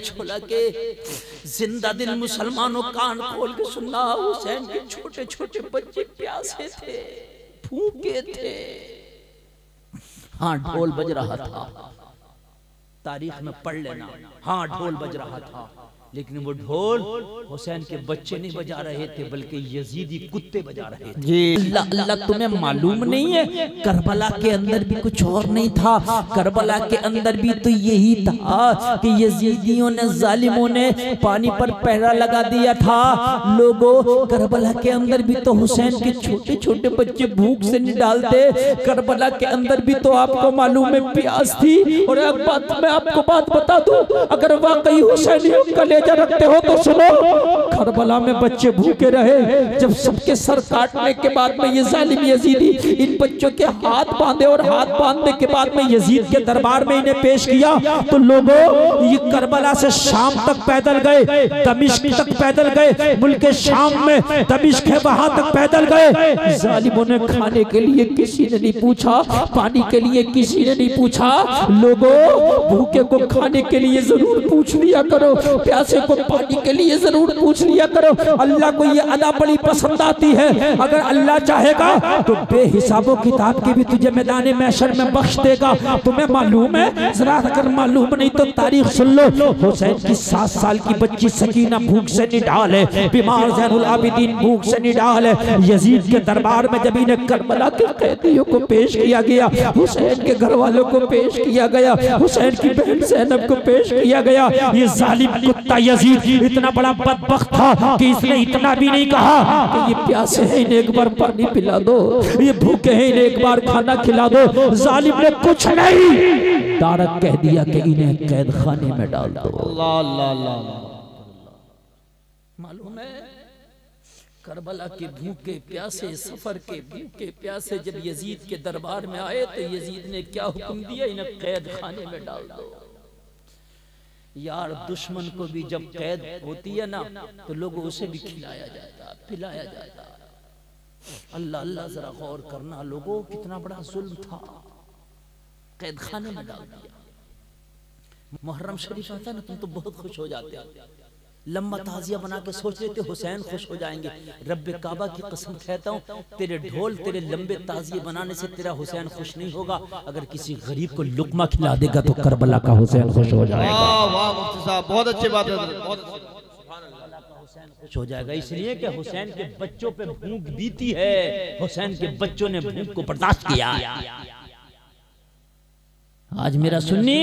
बिछोला के। जिंदा दिल मुसलमानों कान खोल के सुनना, हुसैन के छोटे छोटे बच्चे प्यासे थे, भूखे थे। हाँ ढोल बज रहा था, तारीख में पढ़ लेना। हाँ ढोल बज रहा था, लेकिन वो ढोल हुसैन के बच्चे नहीं बजा रहे थे, बल्कि यजीदी कुत्ते बजा रहे थे। जी अल्लाह, तुम्हें मालूम नहीं है करबला के अंदर भी कुछ और नहीं था। करबला के अंदर भी तो यही था कि यजीदियों ने, जालिमों ने पानी पर पहरा लगा दिया था। लोगों, करबला के अंदर भी तो हुसैन के छोटे छोटे बच्चे भूख से नहीं डालते। करबला के अंदर भी तो आपको मालूम है प्यास थी। और एक बात मैं आपको बात बता दूं, अगर वाकई हुसैनियों का रखते हो तो सुनो, करबला में बच्चे भूखे रहे। जब सबके सर काटने के बाद में ये जालिम यजीदी इन बच्चों के हाथ बांधे और हाथ बांधने के बाद में यजीद के दरबार में इन्हें पेश किया, तो लोगों ये करबला से शाम तक पैदल गए, दमिश्क तक पैदल गए, मुल्क शाम में दमिश्क है वहां तक पैदल गए। जालिमों ने खाने के लिए किसी ने नहीं पूछा, पानी के लिए किसी ने नहीं पूछा। लोगों, भूखे को खाने के लिए जरूर पूछ लिया करो, प्यासे को पानी के लिए जरूर पूछ लिया करो। अल्लाह को ये अदा बड़ी पसंद आती है। अगर अल्लाह चाहेगा तो बेहिसाबो किताब की भी तुझे मैदान महशर में बख्श देगा। तुम्हें मालूम है, जरा अगर मालूम नहीं तो तारीख सुन लो। हुसैन की 7 साल की बच्ची सकीना भूख से निढाल है, बीमार ज़ैनुल आबिदीन भूख से निढाल है। यजीद के दरबार में जब इन्हें करबला के कैदियों को पेश किया गया, हुसैन के घर वालों को पेश किया गया, हुसैन की बहन ज़ैनब को पेश किया गया। ये जालिम कुत्ता यजीद इतना बड़ा बदबख्त था कि इसने इतना भी नहीं कहा कि ये प्यासे हैं इन्हें एक बार पानी पिला दो, ये भूखे हैं इन्हें एक बार खाना खिला दो। जालिम ने कुछ नहीं, डायरेक्ट कह दिया कि इन्हें कैद खाने में डाल दो। अल्लाह अल्लाह अल्लाह। मालूम है करबला के भूखे प्यासे, सफर के भूखे प्यासे जब यजीद के दरबार में आए तो यजीद ने क्या हुक्म दिया, इन्हें कैद खाने में डाल दो। यार दुश्मन को भी जब कैद होती है ना तो लोगों उसे भी खिलाया जाता, पिलाया जाता। अल्लाह अल्लाह, जरा गौर करना लोगों, कितना बड़ा जुल्म था, कैद खाने में डाल दिया। मुहर्रम शरीफ आता ना, तुम तो बहुत खुश हो जाते हो, लंबा ताजिया बना के सोच लेते हुसैन खुश हो जाएंगे। रब्बे काबा की कसम कहता हूँ, तेरे ढोल तेरे लंबे ताजिए बनाने से तेरा हुसैन खुश नहीं होगा। अगर किसी गरीब को लुकमा खिला देगा तो करबला का हुसैन खुश हो जाएगा। वाह मुफ्ती साहब, बहुत अच्छी बात है, बहुत खुश हो जाएगा। इसलिए कि हुसैन के बच्चों पे भूख बीती है, हुसैन के बच्चों ने भूख को बर्दाश्त किया। आज मेरा सुन्नी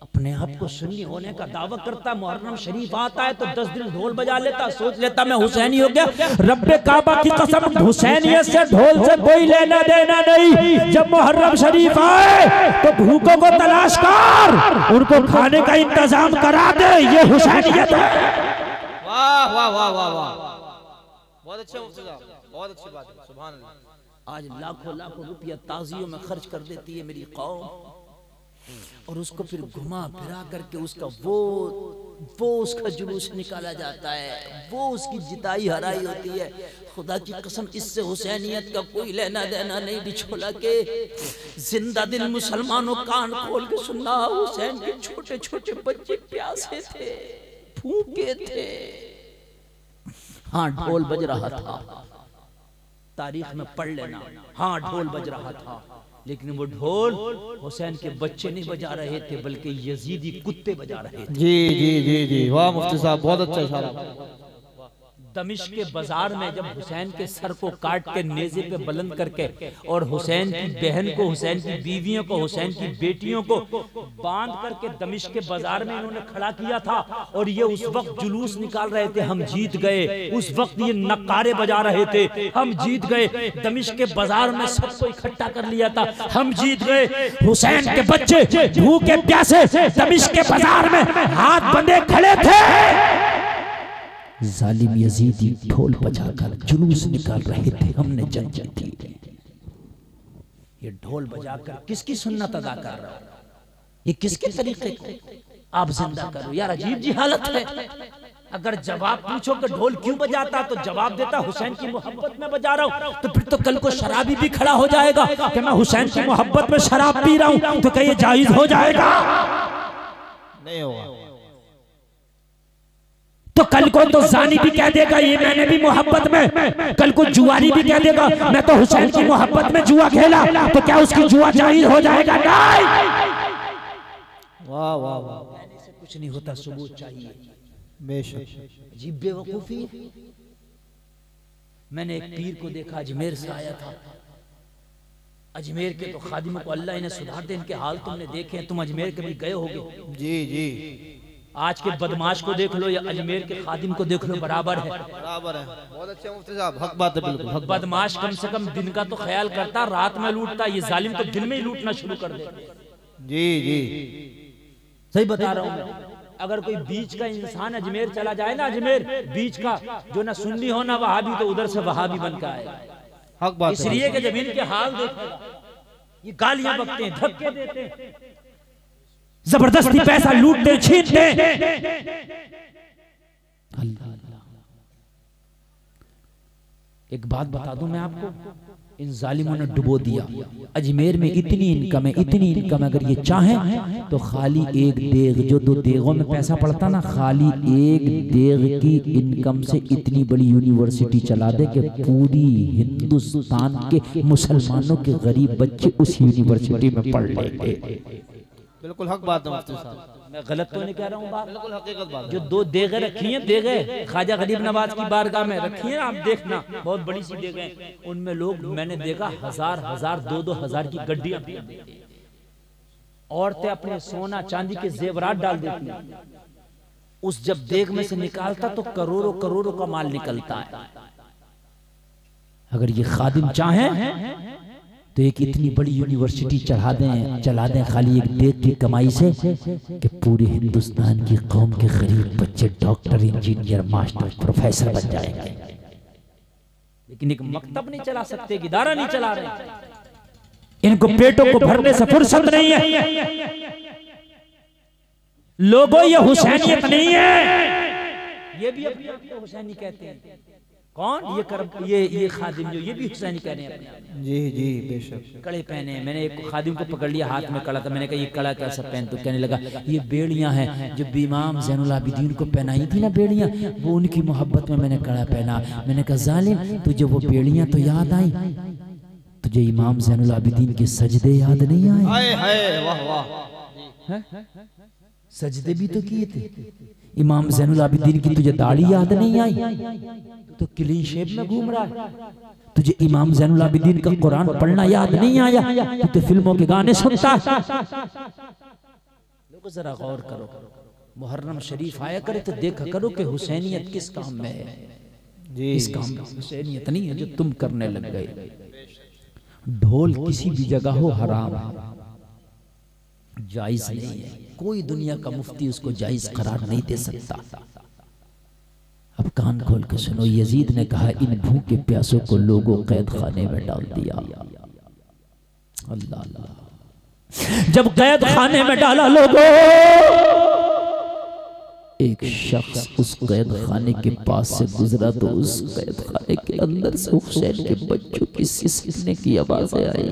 अपने आप को सुन्नी होने का दावा करता, मुहर्रम शरीफ आता है तो 10 दिन ढोल बजा लेता, सोच लेता मैं हुसैनी हो गया। रब्बे काबा की कसम, हुसैनियत से ढोल से कोई लेना देना नहीं। जब मुहर्रम शरीफ आए तो भूखों को तलाश कर, उनको खाने का इंतजाम करा दे, ये हुसैनियत है। वाह वाह वाह वाह वाह, बहुत अच्छा मुफ्ती साहब, बहुत अच्छी बात है, सुभान अल्लाह। आज लाखों लाखों रुपया ताजियों में खर्च कर देती है मेरी कौम, और उसको फिर घुमा फिरा करके उसका वो उसका जुलूस निकाला जाता है, वो उसकी जिताई हराई होती है। खुदा की कसम, इससे हुसैनियत का कोई लेना देना नहीं। बिछोला के जिंदा दिल मुसलमानों कान खोल के सुनना, हुसैन के छोटे छोटे बच्चे प्यासे थे, भूखे थे। हाँ ढोल बज रहा था, तारीख में पढ़ लेना। हाँ ढोल बज रहा था, लेकिन वो ढोल हुसैन के बच्चे नहीं बजा रहे थे, बल्कि यजीदी कुत्ते बजा रहे थे। जी जी जी जी, वाह मुफ्ती साहब, बहुत अच्छा इशारा। दमिश्क के बाजार में जब हुसैन के सर को काट के नेज़े पे बुलंद करके और हुसैन की बहन को, हुसैन की बीवियों को, हुसैन की बेटियों को बांध करके दमिश्क के बाजार में इन्होंने खड़ा किया था, और ये उस वक्त जुलूस निकाल रहे थे, हम जीत गए। उस वक्त ये नक्कारे बजा रहे थे, हम जीत गए। दमिश्क के बाजार में सबको इकट्ठा कर लिया था, हम जीत गए। हुसैन के बच्चे भूखे प्यासे दमिश्क के बाजार में हाथ बंधे खड़े थे। जालिम यजीदी ढोल बजाकर जुलूस निकाल रहे थे, हमने जंग जीती। ये ढोल बजाकर किसकी सुन्नत अदा कर रहा हो, ये किसके तरीके को आप जिंदा करो। यार अजीब जी हालत है। अगर जवाब पूछो कि ढोल क्यों बजाता, तो जवाब देता हुसैन की मोहब्बत में बजा रहा हूं। तो फिर तो कल को शराबी भी खड़ा हो जाएगा कि मैं हुसैन की मोहब्बत में शराब पी रहा हूं, तो क्या ये जायज हो जाएगा? नहीं होगा। तो कल को तो जानी भी कह देगा ये मैंने भी मोहब्बत में, कल को जुआरी भी कह देगा मैं तो हुसैन की मोहब्बत में जुआ खेला, तो क्या उसकी जुआ जाहिर हो जाएगा? नहीं। वाह वाह वाह, से कुछ नहीं होता, सबूत चाहिए। बेशक। अजीब बेवकूफी। मैंने एक पीर को देखा, अजमेर से आया था। अजमेर के तो खादिमों को अल्लाह इन्हें सुधार दे, इनके हाल तुमने देखे हैं। तुम अजमेर कभी गए होगे? जी जी। आज के बदमाश को देख लो या अजमेर के खादिम को देख लो, बराबर है। बराबर है। बहुत अच्छे मुफ्ती साहब, हक बात है बिल्कुल। हक बात। बदमाश कम से कम दिन का तो ख्याल करता, रात में लूटता। ये जालिम तो दिन में ही लूटना शुरू कर दे। जी जी, सही बता रहा हूँ मैं। अगर कोई बीच का इंसान अजमेर चला जाए ना, अजमेर बीच का, जो ना सुन्नी हो ना वहाबी, तो उधर से वहाबी बन के आएगा। हक बात। इसलिए कि जब इनके हाल देखेगा, ये गालियां बकते हैं, धक्के देते हैं, जबरदस्ती पैसा लूटते छीनते। एक बात बता दूं मैं आपको, इन जालिमों ने डुबो दिया। अजमेर में इतनी इनकम है, इतनी इनकम, अगर ये चाहें तो खाली एक देग, जो 2 देगों में पैसा पड़ता ना, खाली एक देग की इनकम से इतनी बड़ी यूनिवर्सिटी चला दे कि पूरी हिंदुस्तान के मुसलमानों के गरीब बच्चे उस यूनिवर्सिटी में पढ़ लेंगे। बिल्कुल हक बात है मुफ्ती साहब, मैं गलत तो नहीं कह रहा हूँ बात? बिल्कुल हकीकत बात है। जो 2 देगे रखी हैं, देगे ख्वाजा गरीब नवाज की बारगाह में रखी हैं, आप देखना, बहुत बड़ी सी देगे। उनमें लोग, मैंने देखा, 1000-1000 2-2 हजार की गड्डियां, औरतें अपने सोना चांदी के जेवरात डाल देती हैं। उस जब देग में से निकालता तो करोड़ों करोड़ों का माल निकलता है। अगर ये खादिम चाहें तो एक इतनी बड़ी यूनिवर्सिटी चला दें खाली एक देग की कमाई से, कि पूरे हिंदुस्तान की कौम के गरीब बच्चे डॉक्टर, इंजीनियर, मास्टर, प्रोफेसर बन जाएंगे। लेकिन एक मकतब नहीं चला सकते, इदारा नहीं चला रहे। इनको पेटों को भरने से फुर्सत नहीं है। लोगों ये हुसैनियत नहीं है। ये भी अपने आप को हुसैनी कहते हैं। कौन? ये खादिम जो, ये भी हुसैनी कह रहे हैं अपने आप। जी जी बेशक। कड़े पहने। मैंने एक खादिम को पकड़ लिया, हाथ में कड़ा था। मैंने कहा ये कड़ा कैसा पहन? तो कहने लगा ये बेड़ियां हैं जो इमाम ज़ैनुल आबिदीन को पहनाई थी ना, बेड़ियां, वो उनकी मोहब्बत में मैंने कड़ा पहना। मैंने कहा जालिम, तुझे वो बेड़ियां तो याद आई, तुझे इमाम ज़ैनुल आबिदीन के सजदे याद नहीं आए? वाह वाह, सजदे भी तो किए थे। इमाम ज़ैनुल आबिदीन की तुझे दाढ़ी याद नहीं आई? तो क्लीन शेप में घूम रहा है। तुझे इमाम ज़ैनुल आबिदीन का कुरान पढ़ना याद नहीं आया? तू तो फिल्मों के गाने सुनता। लोगों जरा गौर करो, मुहर्रम शरीफ आया करे तो देखा करो कि हुसैनियत किस काम में है। इस काम में हुसैनियत नहीं है जो तुम करने लग गए। ढोल किसी भी जगह हो हराम है, जायज नहीं है। कोई दुनिया का मुफ्ती उसको जायज करार नहीं दे सकता। अब कान खोल के सुनो, यजीद ने कहा इन भूखे प्यासों को लोगों कैद खाने में डाल दिया। अल्लाह अल्लाह, जब कैद खाने में डाला लोगों, एक शख्स उस कैद खाने के पास से गुजरा तो उस कैद खाने के अंदर से हुसैन के बच्चों की सिसकने की आवाजें आई।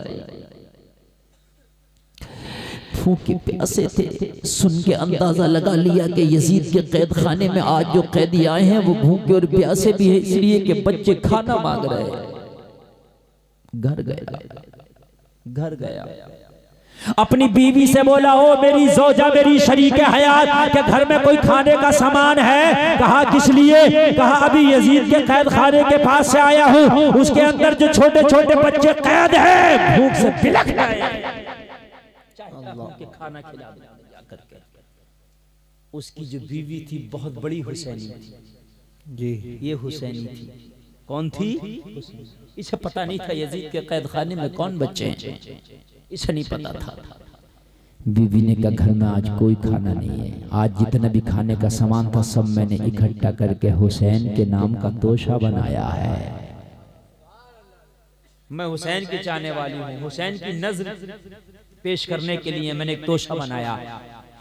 भूखे प्यासे थे, सुन के अंदाजा लगा लिया कि यजीद के कैद खाने में आज जो कैदी आए हैं वो भूखे और प्यासे भी है, इसलिए कि बच्चे खाना मांग रहे हैं। घर गया अपनी बीवी से बोला, ओ मेरी जोजा, मेरी शरीके हयात, के घर में कोई खाने का सामान है? कहा किस लिए? कहा अभी यजीद के कैद खाने के पास से आया हूँ, उसके अंदर जो छोटे छोटे बच्चे कैद हैं, भूख से बिलख रहे हैं, के खाना खिला जाकर के। उसकी जो बीवी थी बहुत बड़ी हुसैनी थी जी। ये हुसैनी थी। कौन थी? इसे पता नहीं था यजीद के कैद खाने में कौन बच्चे हैं, इसे नहीं पता था। बीवी ने कहा घर में आज कोई खाना नहीं है, आज जितना भी खाने का सामान था सब मैंने इकट्ठा करके हुसैन के नाम का तोशा बनाया है। मैं हुसैन की चाहने वाली हूँ, हुसैन की नज़र पेश करने के लिए मैंने एक तोशा बनाया।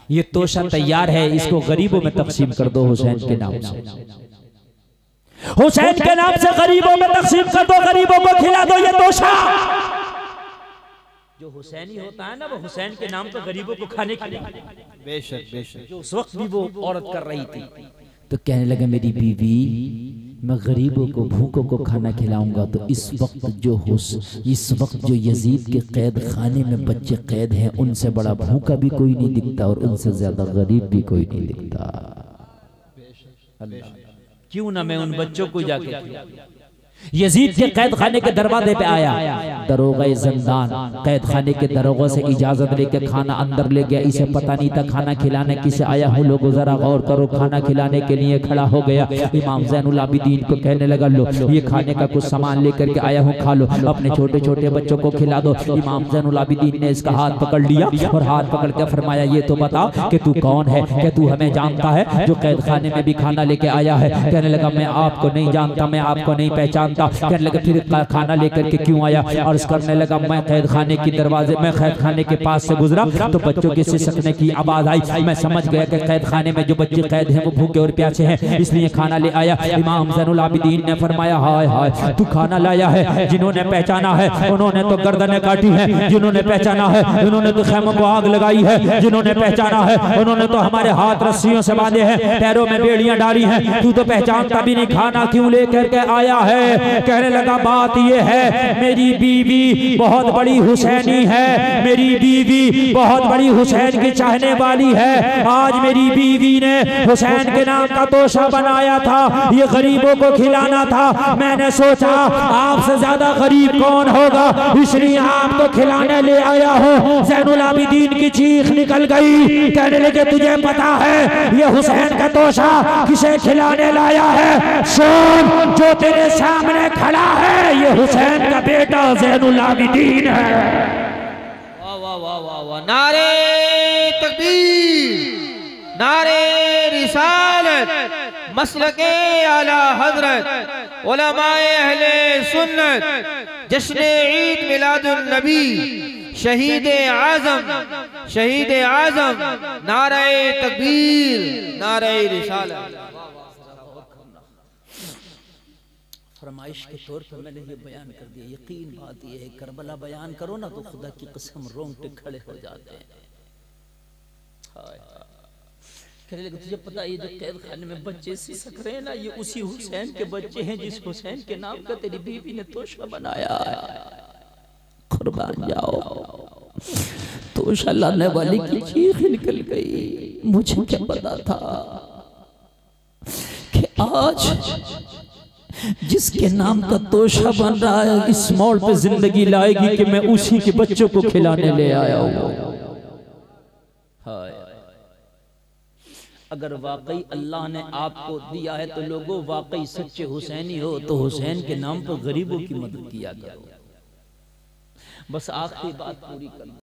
ये तोशा तैयार है, इसको गरीबों में तकसीम कर दो हुसैन के नाम से। हुसैन के नाम से गरीबों में तकसीम कर दो, गरीबों को खिला दो ये तोशा। जो हुसैनी होता है ना, वो हुसैन के नाम पर गरीबों को खाने खिलाता है। बेशक बेशक। जो उस वक्त भी वो औरत कर रही थी। तो कहने लगा मेरी बीवी, मैं गरीबों को भूखों को खाना खिलाऊंगा। तो इस वक्त जो यजीद के कैद खाने में बच्चे कैद हैं, उनसे बड़ा भूखा भी कोई नहीं दिखता और उनसे ज्यादा गरीब भी कोई नहीं दिखता। क्यों ना मैं उन बच्चों को जाके यजीद के कैद खाने के दरवाजे पे आया, दरोगा ज़िंदान कैद खाने के दरोगा से इजाजत लेके खाना अंदर ले गया। इसे पता नहीं था खाना खिलाने किसे आया हूँ। लोगों जरा गौर करो, खाना खिलाने के लिए खड़ा हो गया। इमाम ज़ैनुल आबिदीन को कहने लगा, लो ये खाने का कुछ सामान लेकर के आया हूँ, खा लो, अपने छोटे छोटे बच्चों को खिला दो। इमाम ज़ैनुल आबिदीन ने इसका हाथ पकड़ लिया और हाथ पकड़ के फरमाया, ये तो बता कि तू कौन है, क्या तू हमें जानता है जो कैद खाने में भी खाना लेके आया है? कहने लगा, मैं आपको नहीं जानता, मैं आपको नहीं पहचान। कहने लगा, फिर खाना लेकर के क्यों आया? और करने लगा, मैं कैद खाने की दरवाजे में कैद खाने के पास से गुजरा तो बच्चों के सिसकने की आवाज आई। मैं समझ गया कि कैद खाने में जो बच्चे कैद हैं वो भूखे और प्यासे हैं, इसलिए खाना ले आया। इमाम ज़ैनुल आबिदीन ने फरमाया, हाय हाय, तू खाना लाया है। जिन्होंने पहचाना है उन्होंने तो गर्दनें काटी हैं, जिन्होंने पहचाना है उन्होंने तो खैमों को आग लगाई है, जिन्होंने पहचाना है उन्होंने तो हमारे हाथ रस्सियों से बांधे हैं, पैरों में बेड़ियां डाली हैं। तू तो पहचानता भी नहीं, खाना क्यों लेकर के आया है? कहने लगा, बात ये है, मेरी बीवी बहुत बड़ी हुसैनी है, मेरी बीवी बहुत बड़ी हुसैन की चाहने वाली है। आज मेरी बीवी ने हुसैन के नाम का तोशा बनाया था, ये गरीबों को खिलाना था। मैंने सोचा आपसे ज्यादा गरीब कौन होगा, इसलिए आपको खिलाने ले आया हूँ। ज़ैनुल आबिदीन की चीख निकल गई। कहने लगे, तुझे पता है ये हुसैन का तोशा किसे खिलाने लाया है? सुन, जो तेरे सामने खड़ा है ये हुसैन का बेटा ज़ैनुल आबिदीन है। वाह वाह वाह वाह वाह, नारे तकबीर, नारे रिसालत, मसलके आला हजरत, उलमाए अहले सुन्नत, जश्न ईद मिलादुन नबी, शहीद आज़म, नारे तकबीर, नारे रिसालत। फरमाइश के तौर पर मैंने ये बयान कर दिया। यकीन बात ये है, करबला बयान करो ना तो खुदा की कसम रोंगटे खड़े हो जाते हैं। कहने लगे, तुझे पता है ये जो कैद खाने में बच्चे सिसक रहे हैं ना, ये उसी हुसैन के बच्चे हैं जिस हुसैन के नाम का तेरी बीवी ने तोशा बनाया है। कुर्बान जाओ, तोशा लाने वाली की चीख निकल गई। मुझे क्या पता था कि आज जिसके नाम का तोशा बन रहा है इस मोड़ पे जिंदगी लाएगी कि मैं उसी के बच्चों को खिलाने ले आया हूं। अगर वाकई अल्लाह ने आपको दिया है तो लोगों वाकई सच्चे हुसैनी हो तो हुसैन के नाम पर गरीबों की मदद किया करो। बस आखिरी बात पूरी कर